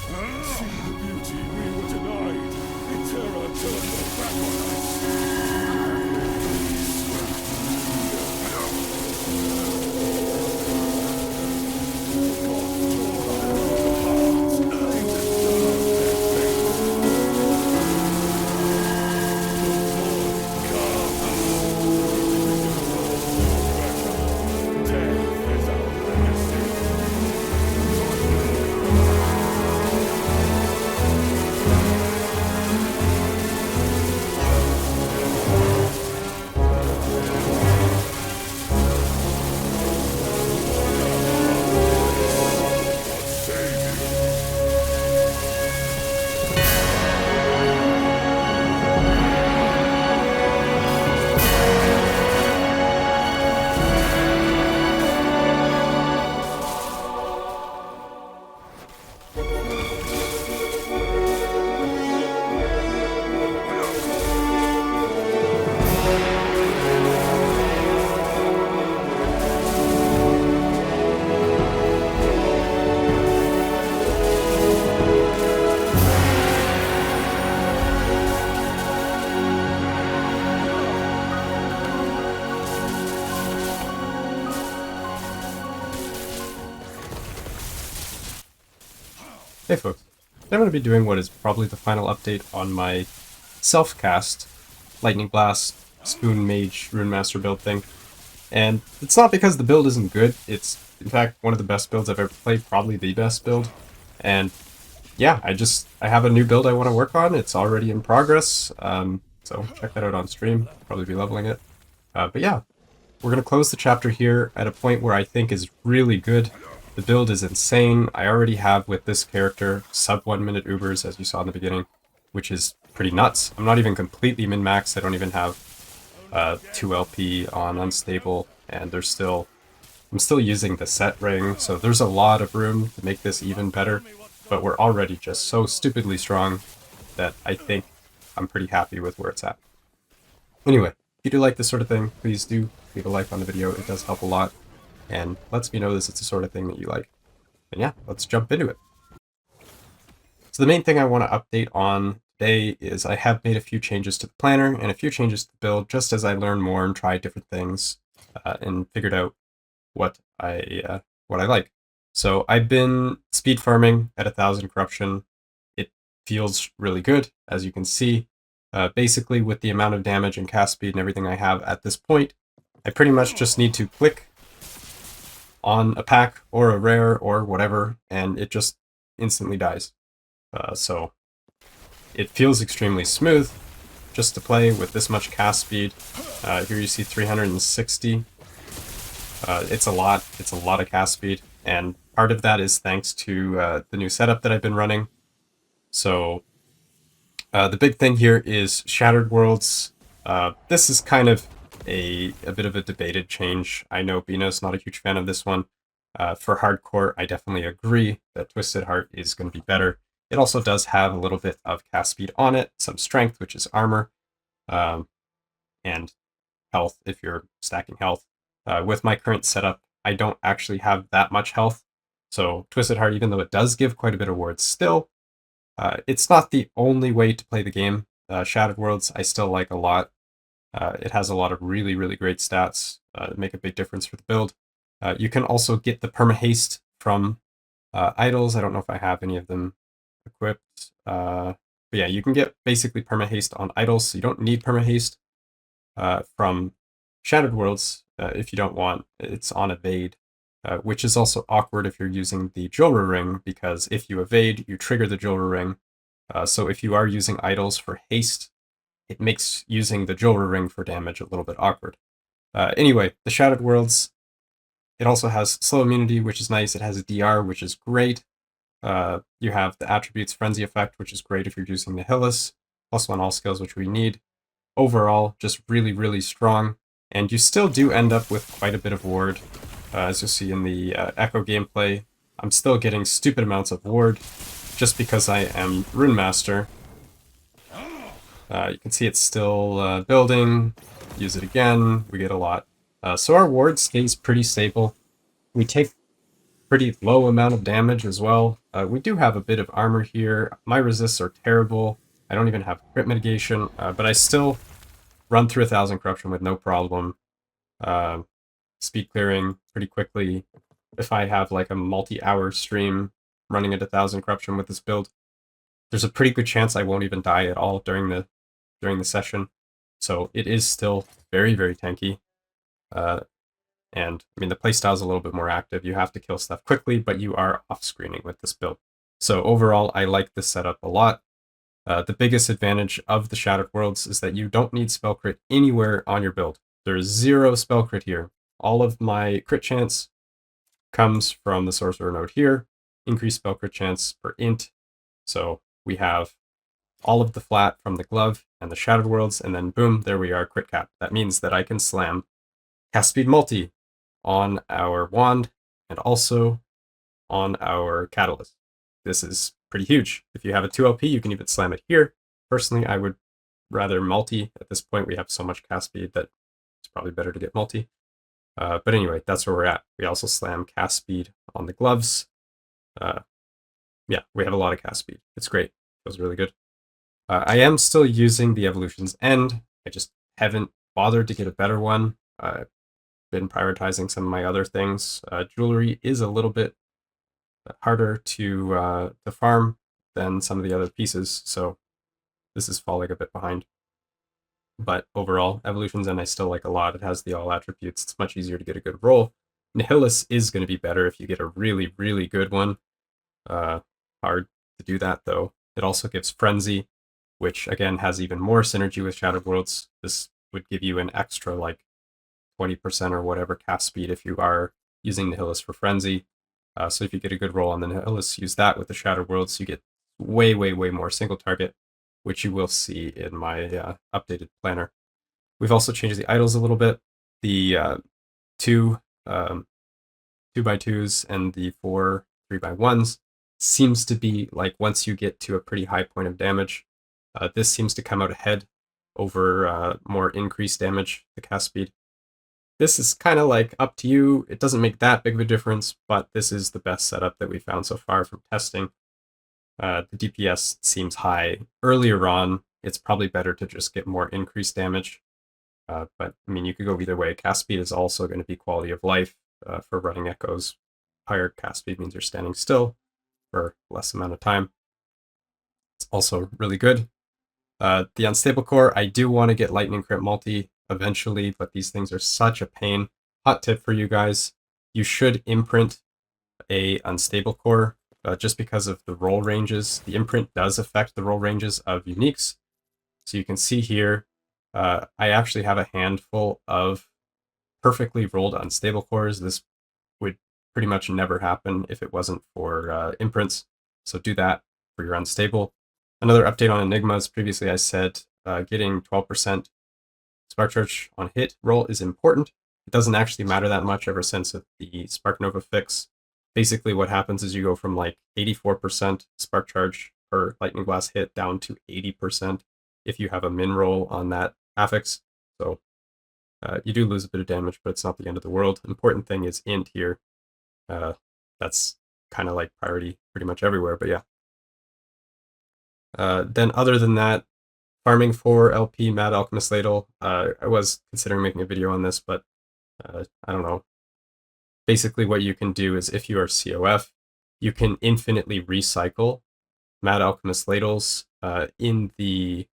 See the beauty we were denied. The terror turned their back on us. Hey folks, I'm going to be doing what is probably the final update on my self-cast Lightning Blast Spoon Mage Runemaster build thing. And it's not because the build isn't good, it's in fact one of the best builds I've ever played, probably the best build. And yeah, I have a new build I want to work on, it's already in progress, so check that out on stream, probably be leveling it. But yeah, we're going to close the chapter here at a point where I think is really good. The build is insane. I already have with this character sub 1 minute Ubers, as you saw in the beginning, which is pretty nuts. I'm not even completely min-maxed. I don't even have 2 LP on unstable, and I'm still using the set ring, so there's a lot of room to make this even better, but we're already just so stupidly strong that I think I'm pretty happy with where it's at. Anyway, if you do like this sort of thing, please do leave a like on the video. It does help a lot, and lets me know this is the sort of thing that you like. And yeah, let's jump into it. So the main thing I want to update on today is I have made a few changes to the planner and a few changes to the build just as I learn more and try different things and figured out what I like. So I've been speed farming at 1000 corruption. It feels really good, as you can see. Basically, with the amount of damage and cast speed and everything I have at this point, I pretty much just need to click on a pack or a rare or whatever, and it just instantly dies. So it feels extremely smooth just to play with this much cast speed. Here you see 360. It's a lot of cast speed, and part of that is thanks to the new setup that I've been running. So the big thing here is Shattered Worlds. This is kind of a bit of a debated change. I know Bina's not a huge fan of this one. For hardcore, I definitely agree that Twisted Heart is going to be better. It also does have a little bit of cast speed on it, some strength, which is armor, and health if you're stacking health. With my current setup, I don't actually have that much health, so Twisted Heart, even though it does give quite a bit of wards still, it's not the only way to play the game. Shattered Worlds I still like a lot. It has a lot of really, really great stats that make a big difference for the build. You can also get the perma-haste from idols. I don't know if I have any of them equipped. But yeah, you can get basically perma-haste on idols, so you don't need perma-haste from Shattered Worlds if you don't want. It's on evade, which is also awkward if you're using the Jewelry Ring, because if you evade, you trigger the Jewelry Ring. So if you are using idols for haste, it makes using the Jewelry Ring for damage a little bit awkward. Anyway, the Shattered Worlds, it also has slow immunity, which is nice. It has a DR, which is great. You have the Attributes Frenzy effect, which is great if you're using Nihilus. +1 all skills, which we need. Overall, just really, really strong. And you still do end up with quite a bit of ward. As you'll see in the Echo gameplay, I'm still getting stupid amounts of ward just because I am Runemaster. You can see it's still building. Use it again. We get a lot. So our ward stays pretty stable. We take pretty low amount of damage as well. We do have a bit of armor here. My resists are terrible. I don't even have crit mitigation, but I still run through 1,000 corruption with no problem. Speed clearing pretty quickly. If I have like a multi-hour stream running at 1,000 corruption with this build, there's a pretty good chance I won't even die at all during the session. So it is still very, very tanky. And I mean, the playstyle is a little bit more active. You have to kill stuff quickly, but you are off-screening with this build. So overall, I like this setup a lot. The biggest advantage of the Shattered Worlds is that you don't need spell crit anywhere on your build. There's 0 spell crit here. All of my crit chance comes from the sorcerer node here. Increased spell crit chance per int. So we have all of the flat from the glove and the Shattered Worlds, and then boom, there we are, crit cap. That means that I can slam cast speed multi on our wand and also on our catalyst. This is pretty huge. If you have a 2LP, you can even slam it here. Personally, I would rather multi. At this point, we have so much cast speed that it's probably better to get multi. But anyway, that's where we're at. We also slam cast speed on the gloves. Yeah, we have a lot of cast speed. It's great. Feels really good. I am still using the Evolution's End. I just haven't bothered to get a better one. I've been prioritizing some of my other things. Jewelry is a little bit harder to farm than some of the other pieces, so this is falling a bit behind. But overall, Evolution's End I still like a lot. It has the all attributes. It's much easier to get a good roll. Nihilus is going to be better if you get a really, really good one. Hard to do that, though. It also gives Frenzy, which, again, has even more synergy with Shattered Worlds. This would give you an extra, like, 20% or whatever cast speed if you are using Nihilus for Frenzy. So if you get a good roll on the Nihilus, use that with the Shattered Worlds, you get way, way, way more single target, which you will see in my updated planner. We've also changed the idols a little bit. The 2 2x2s and the 4 3x1s seems to be like once you get to a pretty high point of damage, this seems to come out ahead over more increased damage, the cast speed. This is kind of like up to you. It doesn't make that big of a difference, but this is the best setup that we found so far from testing. The DPS seems high. Earlier on, it's probably better to just get more increased damage. But I mean, you could go either way. Cast speed is also going to be quality of life for running echoes. Higher cast speed means you're standing still for less amount of time. It's also really good. The Unstable Core, I do want to get Lightning Crit Multi eventually, but these things are such a pain. Hot tip for you guys, you should imprint a Unstable Core just because of the roll ranges. The imprint does affect the roll ranges of uniques. So you can see here, I actually have a handful of perfectly rolled Unstable Cores. This would pretty much never happen if it wasn't for imprints. So do that for your Unstable. Another update on Enigmas. Previously I said getting 12% Spark Charge on hit roll is important. It doesn't actually matter that much ever since the Spark Nova fix. Basically what happens is you go from like 84% Spark Charge per Lightning Blast hit down to 80% if you have a min roll on that affix. So you do lose a bit of damage, but it's not the end of the world. Important thing is int here. That's kind of like priority pretty much everywhere, but yeah. Then other than that, farming for LP Mad Alchemist Ladle. I was considering making a video on this, but I don't know. Basically what you can do is if you are COF, you can infinitely recycle Mad Alchemist Ladles in the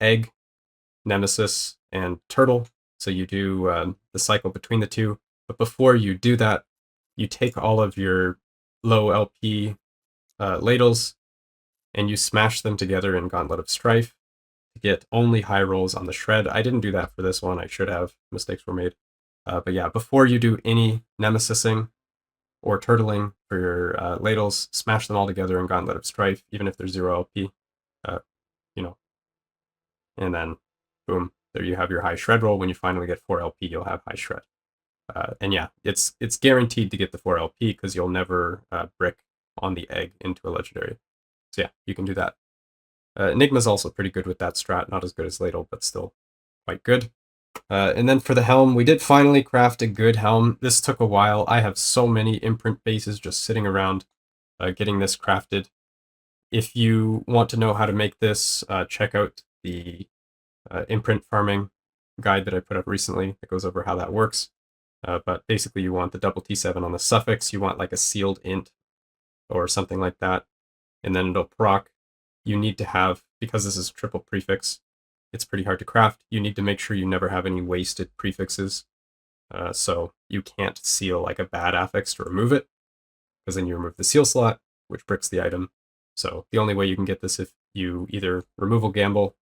Egg, Nemesis, and Turtle. So you do the cycle between the two. But before you do that, you take all of your low LP ladles and you smash them together in Gauntlet of Strife to get only high rolls on the shred. I didn't do that for this one. I should have. Mistakes were made. But yeah, before you do any nemesising or turtling for your ladles, smash them all together in Gauntlet of Strife, even if they're 0 LP. You know, and then boom, there you have your high shred roll. When you finally get 4 LP, you'll have high shred. And yeah, it's guaranteed to get the 4 LP because you'll never brick on the egg into a legendary. So yeah, you can do that. Enigma's also pretty good with that strat. Not as good as Ladle, but still quite good. And then for the helm, we did finally craft a good helm. This took a while. I have so many imprint bases just sitting around. getting this crafted. If you want to know how to make this, check out the imprint farming guide that I put up recently that goes over how that works. But basically you want the double T7 on the suffix, you want like a sealed int or something like that, and then it'll proc. You need to have, because this is a triple prefix, it's pretty hard to craft, you need to make sure you never have any wasted prefixes. So you can't seal like a bad affix to remove it, because then you remove the seal slot, which bricks the item. So the only way you can get this if you either removal gamble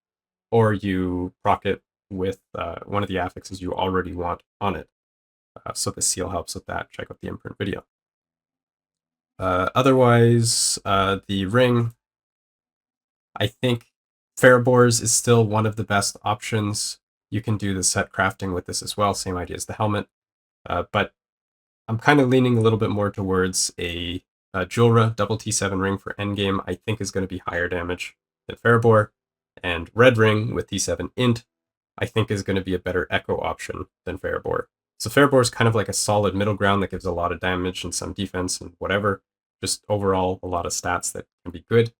or you proc it with one of the affixes you already want on it. So the seal helps with that. Check out the imprint video. Otherwise, the ring, I think Ferrobores is still one of the best options. You can do the set crafting with this as well, same idea as the helmet. But I'm kind of leaning a little bit more towards a Julra double T7 ring for endgame. I think is going to be higher damage than Ferrobore, and red ring with T7 int I think is going to be a better echo option than Ferrobore. So Ferrobore is kind of like a solid middle ground that gives a lot of damage and some defense and whatever. Just overall a lot of stats that can be good.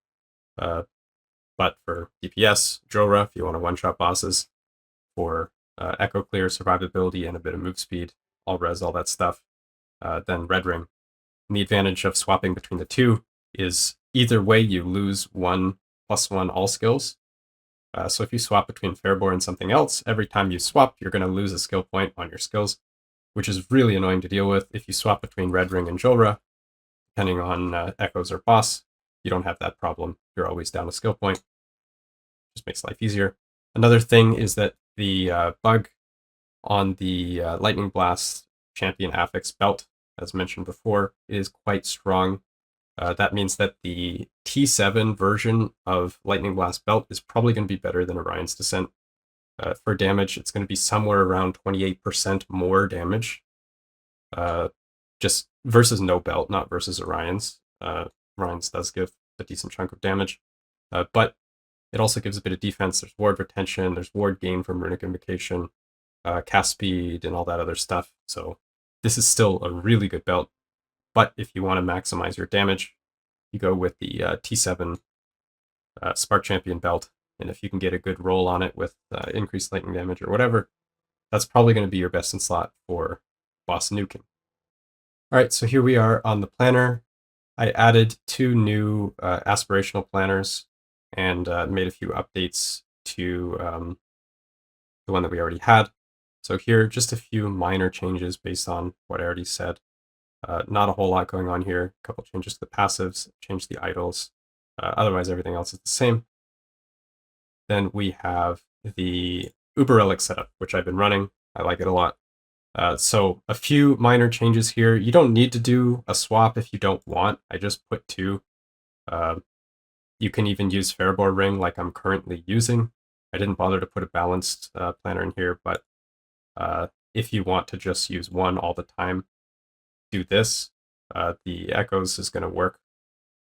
But for DPS, Julra, if you want to one-shot bosses, for echo clear, survivability, and a bit of move speed, all res, all that stuff, then red ring. And the advantage of swapping between the two is either way you lose 1+1 all skills. So if you swap between Ferrobore and something else, every time you swap, you're going to lose a skill point on your skills, which is really annoying to deal with. If you swap between red ring and Julra, depending on echoes or boss, you don't have that problem. You're always down a skill point. Just makes life easier. Another thing is that the bug on the Lightning Blast Champion Affix belt, as mentioned before, is quite strong. That means that the T7 version of Lightning Blast belt is probably going to be better than Orion's Descent. For damage, it's going to be somewhere around 28% more damage. Just versus no belt, not versus Orion's. Orion's does give a decent chunk of damage, but it also gives a bit of defense. There's ward retention, there's ward gain from Runic Invocation, cast speed, and all that other stuff. So this is still a really good belt. But if you want to maximize your damage, you go with the T7 Spark Champion belt. And if you can get a good roll on it with increased lightning damage or whatever, that's probably going to be your best in slot for boss nuking. All right, so here we are on the planner. I added 2 new aspirational planners and made a few updates to the one that we already had. So here, just a few minor changes based on what I already said. Not a whole lot going on here. A couple changes to the passives, changed the idols. Otherwise, everything else is the same. Then we have the Uberroth setup, which I've been running. I like it a lot. So a few minor changes here. You don't need to do a swap if you don't want. I just put 2. You can even use Ferrobore ring like I'm currently using. I didn't bother to put a balanced planner in here, but if you want to just use one all the time, do this. The echoes is going to work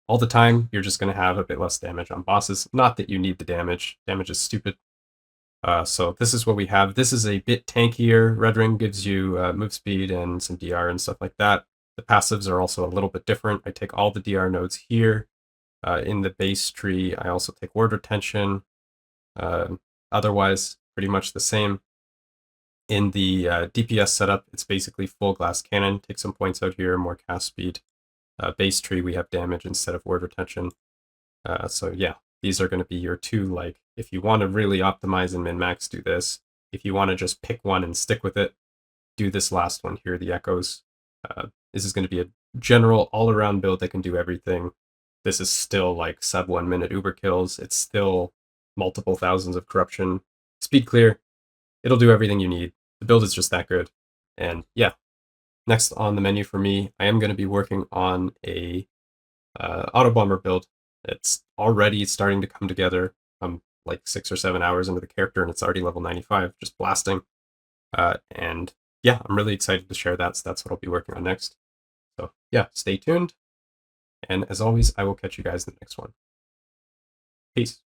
all the time. You're just going to have a bit less damage on bosses. Not that you need the damage. Damage is stupid. So this is what we have. This is a bit tankier. Red ring gives you move speed and some DR and stuff like that. The passives are also a little bit different. I take all the DR nodes here. In the base tree, I also take ward retention. Otherwise, pretty much the same. In the DPS setup, it's basically full glass cannon. Take some points out here, more cast speed. Base tree, we have damage instead of ward retention. So yeah, these are going to be your 2, like, if you want to really optimize and min-max, do this. If you want to just pick one and stick with it, do this last one here, the echoes. This is going to be a general all-around build that can do everything. This is still like sub 1 minute uber kills. It's still multiple thousands of corruption. Speed clear. It'll do everything you need. The build is just that good. And yeah, next on the menu for me, I am going to be working on a auto bomber build. It's already starting to come together. I'm like 6 or 7 hours into the character and it's already level 95, just blasting. And yeah, I'm really excited to share that. So that's what I'll be working on next. So yeah, stay tuned. And as always, I will catch you guys in the next one. Peace.